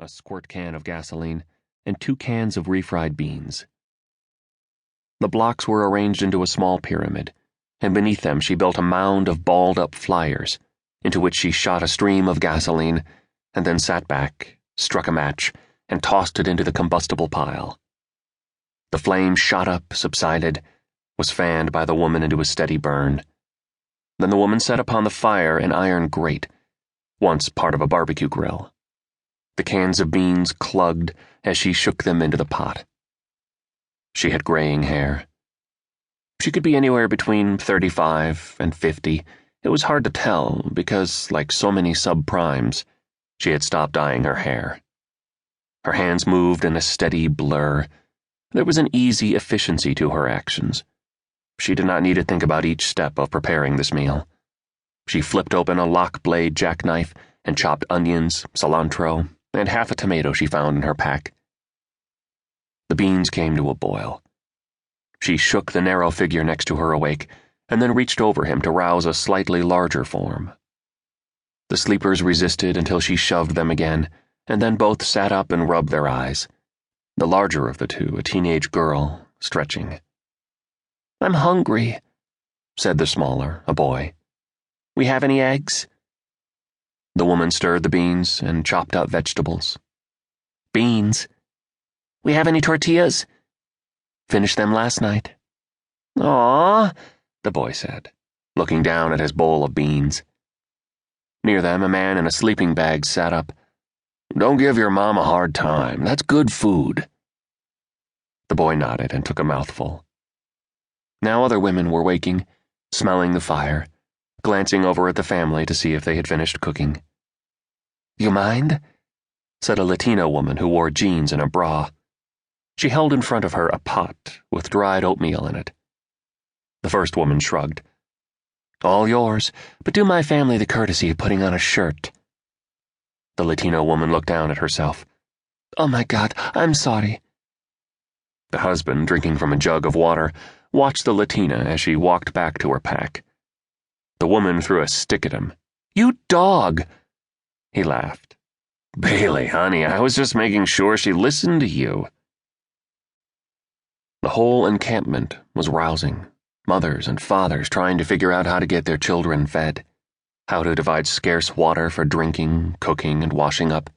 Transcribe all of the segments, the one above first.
a squirt can of gasoline, and 2 cans of refried beans. The blocks were arranged into a small pyramid, and beneath them she built a mound of balled-up flyers, into which she shot a stream of gasoline, and then sat back, struck a match, and tossed it into the combustible pile. The flame shot up, subsided, was fanned by the woman into a steady burn. Then the woman set upon the fire an iron grate, once part of a barbecue grill. The cans of beans clugged as she shook them into the pot. She had graying hair. She could be anywhere between 35 and 50. It was hard to tell because, like so many subprimes, she had stopped dyeing her hair. Her hands moved in a steady blur. There was an easy efficiency to her actions. She did not need to think about each step of preparing this meal. She flipped open a lock-blade jackknife and chopped onions, cilantro, and half a tomato she found in her pack. The beans came to a boil. She shook the narrow figure next to her awake, and then reached over him to rouse a slightly larger form. The sleepers resisted until she shoved them again, and then both sat up and rubbed their eyes. The larger of the two, a teenage girl, stretching. "I'm hungry," said the smaller, a boy. "We have any eggs?" The woman stirred the beans and chopped up vegetables. "Beans. We have any tortillas?" "Finished them last night." "Aw," the boy said, looking down at his bowl of beans. Near them, a man in a sleeping bag sat up. "Don't give your mom a hard time. That's good food." The boy nodded and took a mouthful. Now other women were waking, smelling the fire, glancing over at the family to see if they had finished cooking. "You mind?" said a Latina woman who wore jeans and a bra. She held in front of her a pot with dried oatmeal in it. The first woman shrugged. "All yours, but do my family the courtesy of putting on a shirt." The Latino woman looked down at herself. "Oh my God, I'm sorry." The husband, drinking from a jug of water, watched the Latina as she walked back to her pack. The woman threw a stick at him. "You dog!" He laughed. "Bailey, honey, I was just making sure she listened to you." The whole encampment was rousing, mothers and fathers trying to figure out how to get their children fed, how to divide scarce water for drinking, cooking, and washing up,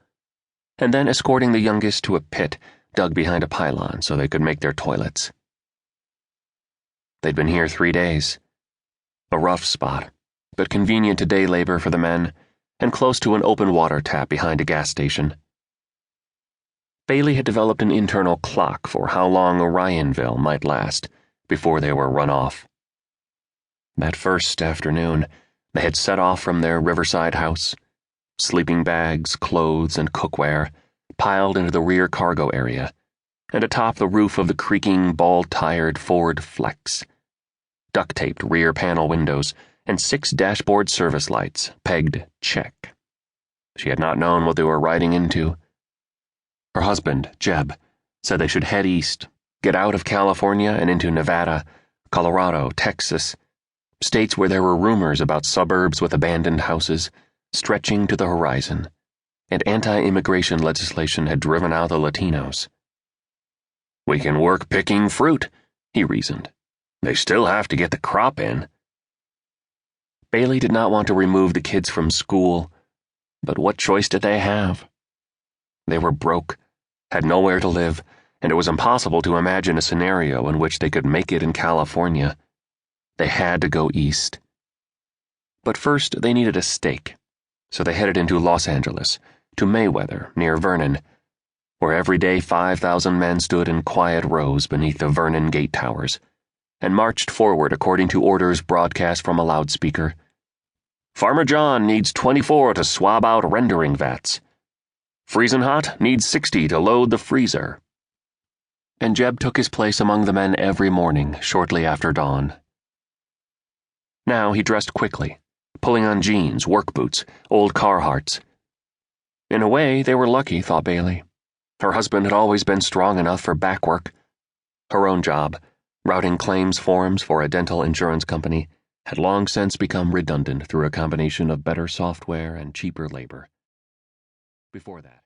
and then escorting the youngest to a pit dug behind a pylon so they could make their toilets. They'd been here 3 days. A rough spot, but convenient to day labor for the men, and close to an open water tap behind a gas station. Bailey had developed an internal clock for how long Orionville might last before they were run off. That first afternoon, they had set off from their riverside house, sleeping bags, clothes, and cookware piled into the rear cargo area, and atop the roof of the creaking, ball-tired Ford Flex. Duct-taped rear panel windows, and 6 dashboard service lights, pegged check. She had not known what they were riding into. Her husband, Jeb, said they should head east, get out of California and into Nevada, Colorado, Texas, states where there were rumors about suburbs with abandoned houses stretching to the horizon, and anti-immigration legislation had driven out the Latinos. "We can work picking fruit," he reasoned. "They still have to get the crop in." Bailey did not want to remove the kids from school, but what choice did they have? They were broke, had nowhere to live, and it was impossible to imagine a scenario in which they could make it in California. They had to go east. But first they needed a stake, so they headed into Los Angeles, to Mayweather, near Vernon, where every day 5,000 men stood in quiet rows beneath the Vernon gate towers, and marched forward according to orders broadcast from a loudspeaker. "Farmer John needs 24 to swab out rendering vats. Freezin' hot needs 60 to load the freezer." And Jeb took his place among the men every morning shortly after dawn. Now he dressed quickly, pulling on jeans, work boots, old Carhartts. In a way, they were lucky, thought Bailey. Her husband had always been strong enough for back work. Her own job, routing claims forms for a dental insurance company, had long since become redundant through a combination of better software and cheaper labor. Before that,